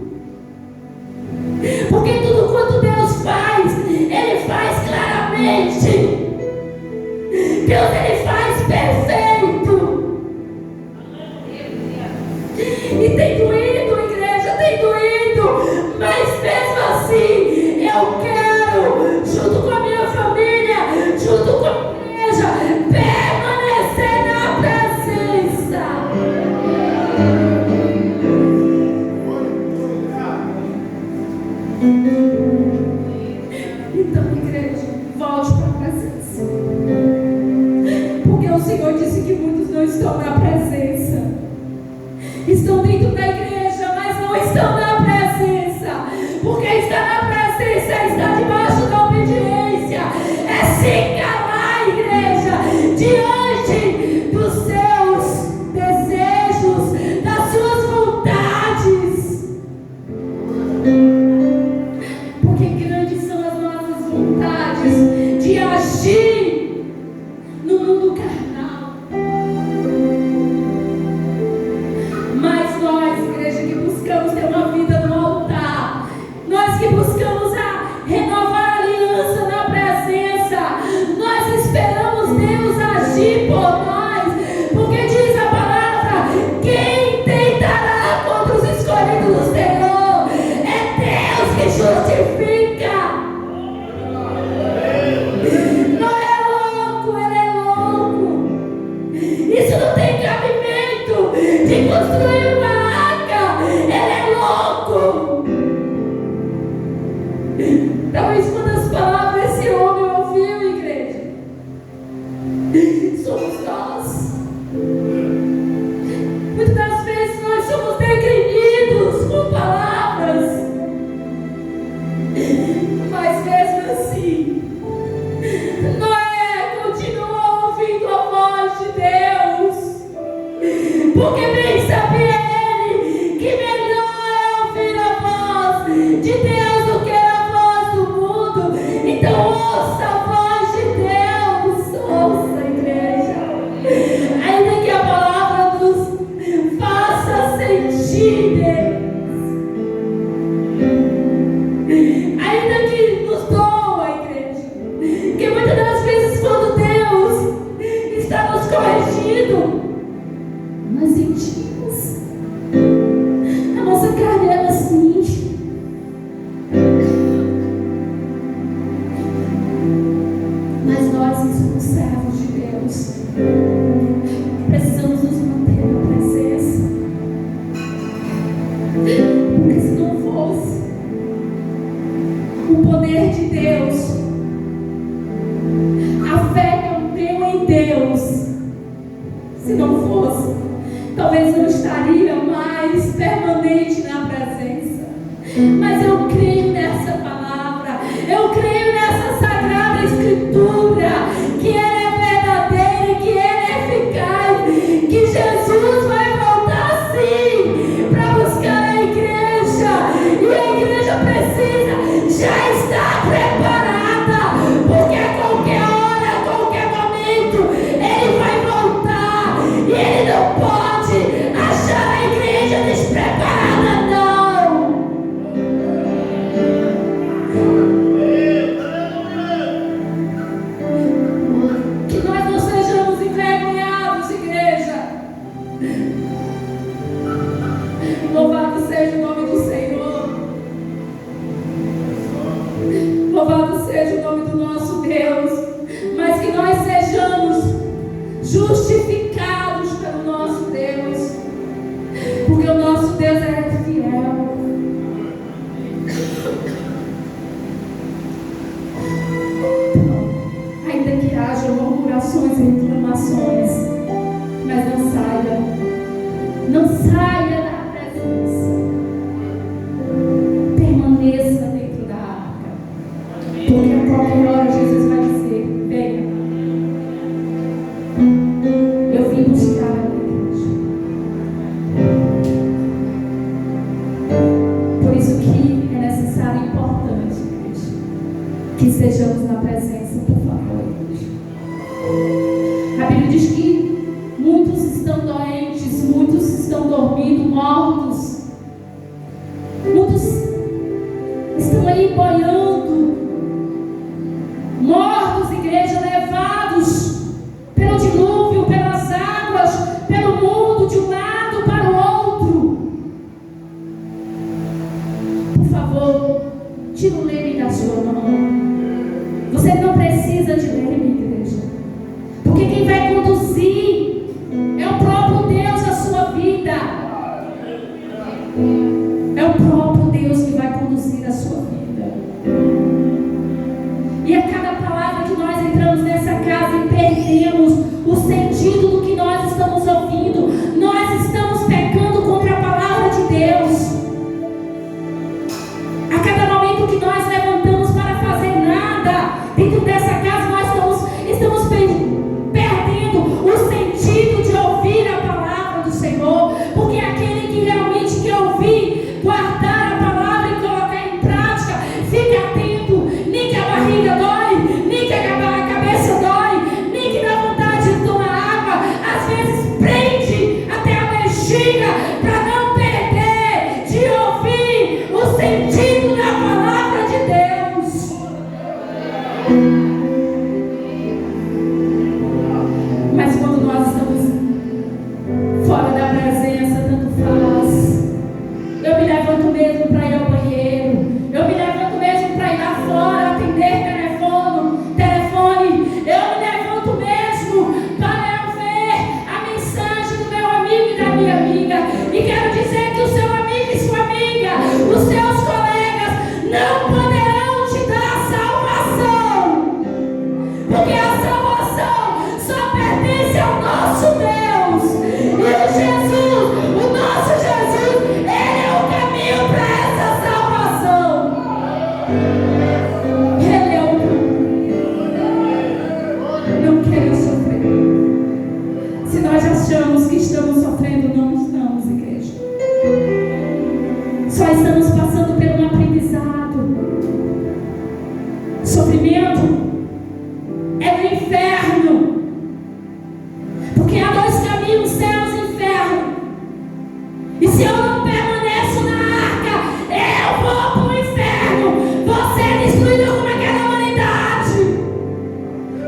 que muitos não estão na presença. Estão dentro da igreja, mas não estão na presença. Porque estar na presença é estar debaixo da obediência. É se calar, igreja, diante dos seus desejos, das suas vontades. Porque grandes são as nossas vontades de agir no mundo carnal. Mas nós, igreja, que buscamos ter uma vida no altar, nós que buscamos renovar a aliança na presença, nós esperamos Deus agir por nós, porque diz a palavra: quem tentará contra os escolhidos do Senhor? É Deus que justifica. Não é louco, ele é louco. Isso não tem cabimento de construir uma arca. Ele é louco. Talvez quantas palavras esse homem ouviu, igreja, somos nós. Muitas das vezes nós somos degredidos com palavras, mas mesmo assim Noé continuou ouvindo a voz de Deus, porque bem sabia ele que melhor é ouvir a voz de Deus do que a voz do mundo. Então ouça a voz de Deus, ouça, igreja, ainda que a palavra nos faça sentir Deus, ainda que nos doa, igreja, que muitas das vezes quando Deus está nos corrigindo, nós sentimos, a nossa carne ela sente. Mas nós que somos servos de Deus, precisamos nos manter na presença. Porque se não fosse o poder de Deus, a fé que eu tenho em Deus, se não fosse, talvez eu estaria mais permanente na presença. Mas eu creio nessa palavra, eu creio nessa sagrada escritura, que ela é verdadeira e que ela é eficaz, que Jesus vai voltar sim para buscar a igreja, e a igreja precisa já estar preparada, porque a qualquer hora, a qualquer momento ele vai voltar, e ele não pode achar a igreja despreparada, não. Que nós não sejamos envergonhados, igreja. Louvado seja o nome do Senhor. Louvado seja o nome do nosso Deus. Mas que nós sejamos justificados pelo nosso Deus, porque o nosso Deus é fiel. Ainda que haja murmurações e reclamações, mas não saia da presença. Permaneça dentro da arca, porque a qualquer hora Jesus vai dizer: venha, eu vim buscar a igreja. Por isso que é necessário e importante, igreja, que sejamos na presença, por favor, igreja. A Bíblia diz que muitos estão doentes, muitos estão dormindo, mortos. Muitos estão aí boiando, mortos, igreja, levados pelo dilúvio, pelas águas, pelo mundo, de um lado para o outro. Por favor, tira o leme da sua mão. Você não precisa de leme, igreja, porque quem vai conduzir é o próprio Deus da sua vida. É o próprio Deus que vai conduzir a sua vida. E a cada palavra que nós entramos nessa casa e perdemos o sentido do que nós achamos que estamos sofrendo, não estamos, igreja. Só estamos passando por um aprendizado. Sofrimento é o inferno, porque há dois caminhos, céus e inferno. E se eu não permaneço na arca, eu vou para o inferno. Você é destruído como aquela humanidade,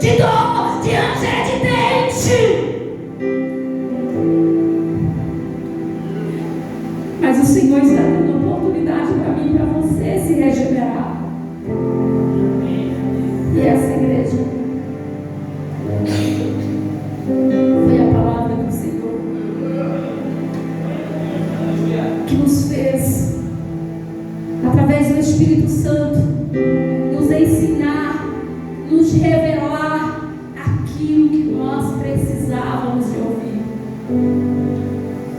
de dor, de ranger de dente. Mas o Senhor está dando oportunidade para mim e para você se regenerar. E essa igreja foi a palavra do Senhor que nos fez, através do Espírito Santo, nos ensinar, nos revelar aquilo que nós precisávamos de ouvir.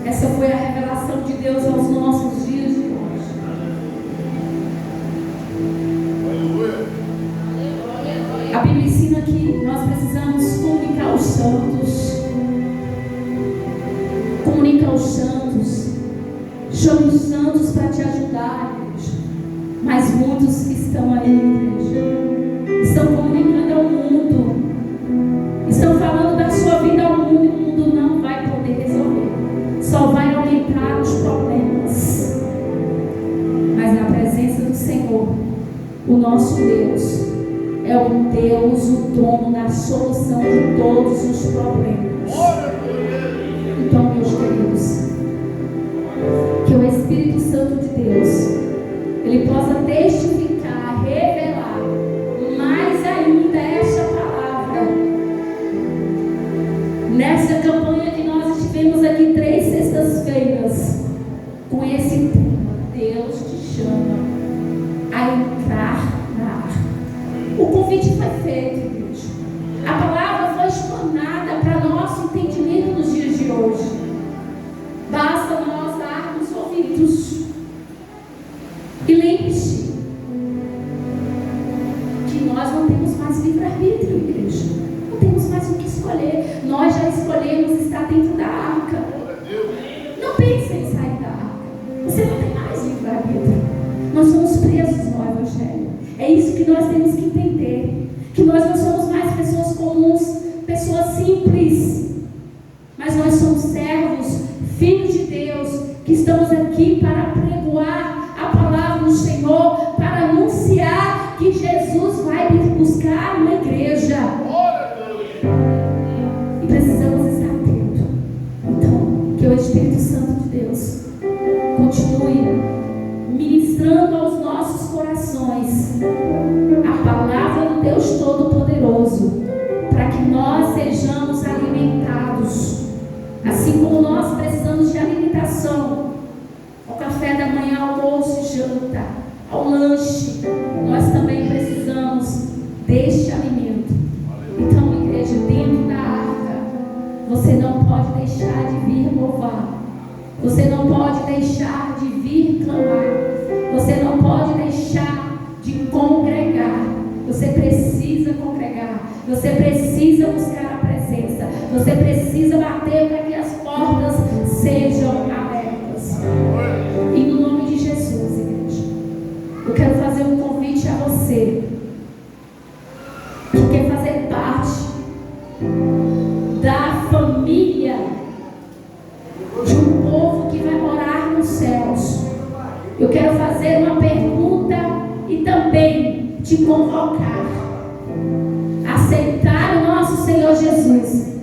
Essa foi a revelação de Deus aos nossos dias de hoje. A Bíblia ensina que nós precisamos comunicar os santos. Comunica os santos. Chame os santos para te ajudar, igreja. Mas muitos que estão aí, igreja, estão comunicando ao mundo. Estão falando da sua vida ao mundo e o mundo não vai poder resolver. Só vai aumentar os problemas. Mas na presença do Senhor, o nosso Deus é o Deus, o dono da solução de todos os problemas. Então, meus queridos, que o Espírito Santo de Deus, ele possa testificar, revelar mais ainda esta palavra. Nessa campanha que nós estivemos aqui 3 sextas-feiras, com esse tema, Deus te chama a entrar na arca. O convite foi feito, igreja. A palavra foi explanada para nosso entendimento nos dias de hoje. Basta nós darmos ouvidos. E lembre-se que nós não temos mais livre-arbítrio, igreja. Não temos mais o que escolher. Nós já escolhemos estar dentro da arca. Não pense em sair da arca. Você não tem mais livre-arbítrio. Nós somos presos no Evangelho. É isso que nós temos que entender. Que nós não somos mais pessoas comuns, pessoas simples. Mas nós somos servos, filhos de Deus, que estamos aqui para pregoar a palavra do Senhor, para anunciar que Jesus vai vir buscar uma igreja. E precisamos estar atentos. Então, que o Espírito Santo de Deus continue ministrando aos nossos corações a palavra do Deus Todo-Poderoso, para que nós sejamos alimentados, assim como nós precisamos de alimentação, ao café da manhã, almoço e janta, ao lanche, nós também precisamos deste alimento. Então, igreja, dentro da arca, você não pode deixar de vir louvar, você não pode deixar de vir clamar, você não pode deixar de congregar. Você precisa congregar, você precisa buscar a presença, você precisa bater para que as portas sejam abertas. E no nome de Jesus, igreja, eu quero fazer um convite a você que quer fazer parte da família de um povo que vai morar nos céus. Eu quero fazer uma pergunta e também te convocar a aceitar o nosso Senhor Jesus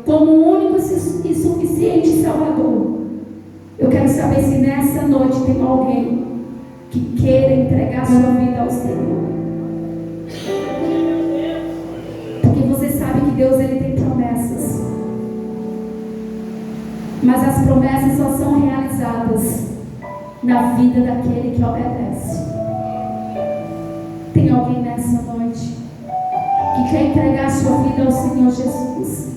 como o único e suficiente Salvador. Eu quero saber se nessa noite tem alguém que queira entregar sua vida ao Senhor. Porque você sabe que Deus, ele tem promessas, mas as promessas só são realizadas na vida daquele que obedece. Tem alguém nessa noite que quer entregar sua vida ao Senhor Jesus?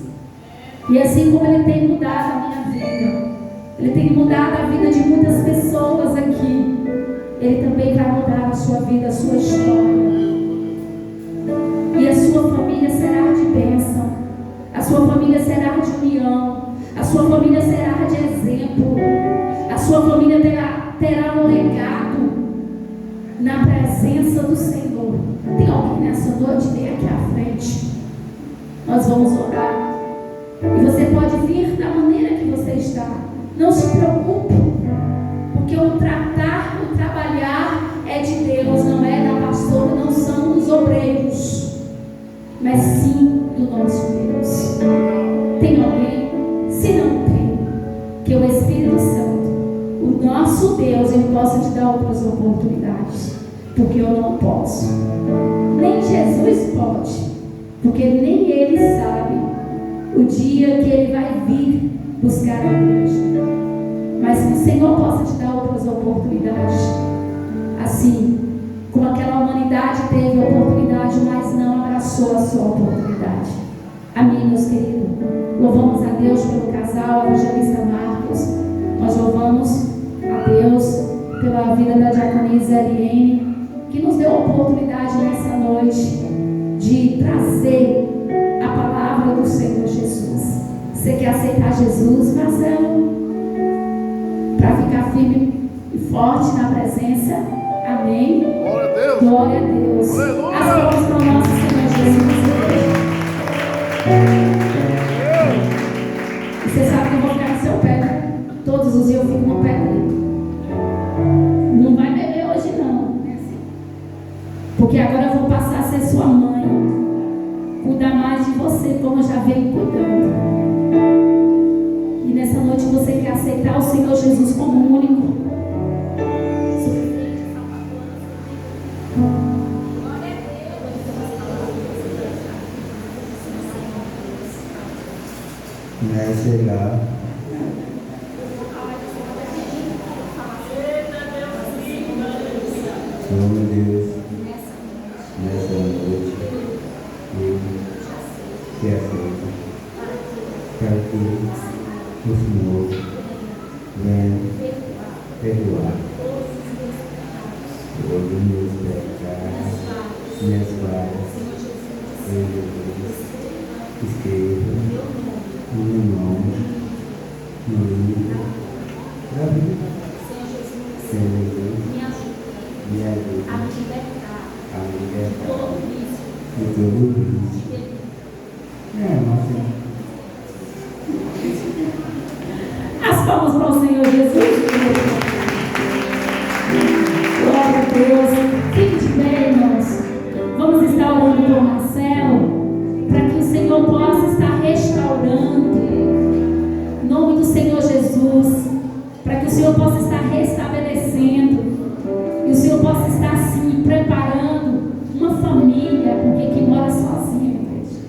E assim como ele tem mudado a minha vida, ele tem mudado a vida de muitas pessoas aqui, ele também vai mudar a sua vida, a sua história. E a sua família será de bênção, a sua família será de união, a sua família família será de exemplo. A sua família terá um legado na presença do Senhor. Tem alguém nessa noite? Vem aqui à frente. Nós vamos orar. E você pode vir da maneira que você está. Não se preocupe, porque o trabalhar é de Deus, não é da pastora, não são dos obreiros, mas sim do nosso Deus. Tem alguém? Se não tem, que o Espírito Santo, o nosso Deus, Ele possa te dar outras oportunidades, porque eu não posso. Nem Jesus pode, porque nem Ele sabe o dia que Ele vai vir buscar a igreja. Mas que o Senhor possa te dar outras oportunidades. Assim como aquela humanidade teve a oportunidade, mas não abraçou a sua oportunidade. Amém, meus queridos? Louvamos a Deus pelo casal, evangelista Marcos. Nós louvamos a Deus pela vida da diaconisa Eliane, que nos deu a oportunidade nessa noite de trazer a palavra do Senhor Jesus. Você quer aceitar Jesus, Marcelo? Para ficar firme e forte na presença. Amém. Glória a Deus. Glória a Deus. Aleluia. As palmas para o nosso Senhor Jesus. E você sabe que eu vou ficar no seu pé, né? Todos os dias eu fico no pé dele. Não vai beber hoje não. Porque agora eu vou passar a ser sua mãe. Cuidar mais de você, como eu já venho cuidando. E nessa noite você quer aceitar o Senhor Jesus como único. Sei lá. Senhor meu Deus, nessa noite, eu te aceito, para que o Senhor venha perdoar todos os meus pecados, minhas falhas, em Jesus, escreva no meu nome, no livro da vida. Senhor Jesus, me ajude a me libertar de todo vício. As palmas para o Senhor Jesus. Glória a Deus. Fique de pé, irmãos. Vamos estar orando por Marcelo, para que o Senhor possa estar restaurando. Em nome do Senhor Jesus. Para que o Senhor possa estar restabelecendo. E o Senhor possa estar, assim, preparando uma família, porque quem mora sozinho, igreja.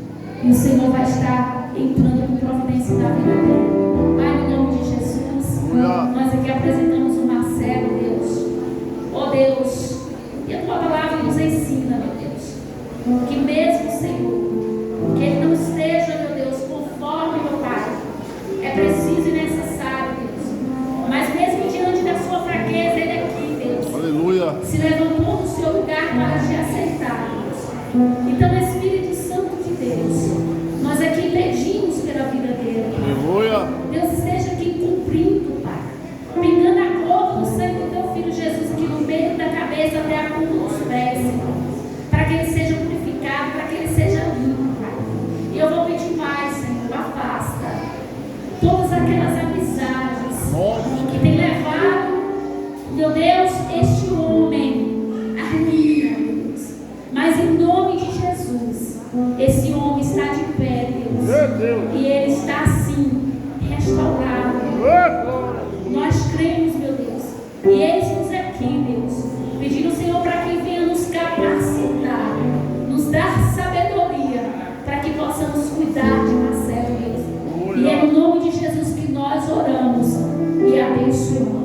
E o Senhor vai estar entrando com providência da vida dele. Pai, em nome de Jesus, nós aqui apresentamos o Marcelo, Deus. Ó Deus, e a tua palavra nos ensina, meu Deus, que mesmo, Senhor, que ele não esteja, meu Deus, conforme, meu Pai, é preciso e necessário, Deus. Mas mesmo diante da sua fraqueza, ele aqui, Deus, aleluia, se levantou do seu lugar para te aceitar, Deus. Então, Espírito Santo de Deus, nós aqui pedimos pela vida dele. aleluia. Deus esteja aqui cumprindo, Pai, pingando a gota do sangue do teu Filho Jesus aqui no meio da cabeça até a punta dos pés, Senhor, para que ele seja purificado, para que ele seja limpo, Pai. E eu vou pedir mais, Senhor, afasta todas aquelas amizades que tem levado, meu Deus, este homem a ruína, meu Deus. Mas em nome de Jesus, esse homem está de pé, Deus, e ele está assim, restaurado. Nós cremos, meu Deus, e eis-nos aqui, Deus, pedindo, Senhor, para que venha nos capacitar, nos dar sabedoria, para que possamos cuidar de Marcelo, Deus. E é no nome de Jesus que nós oramos e abençoamos.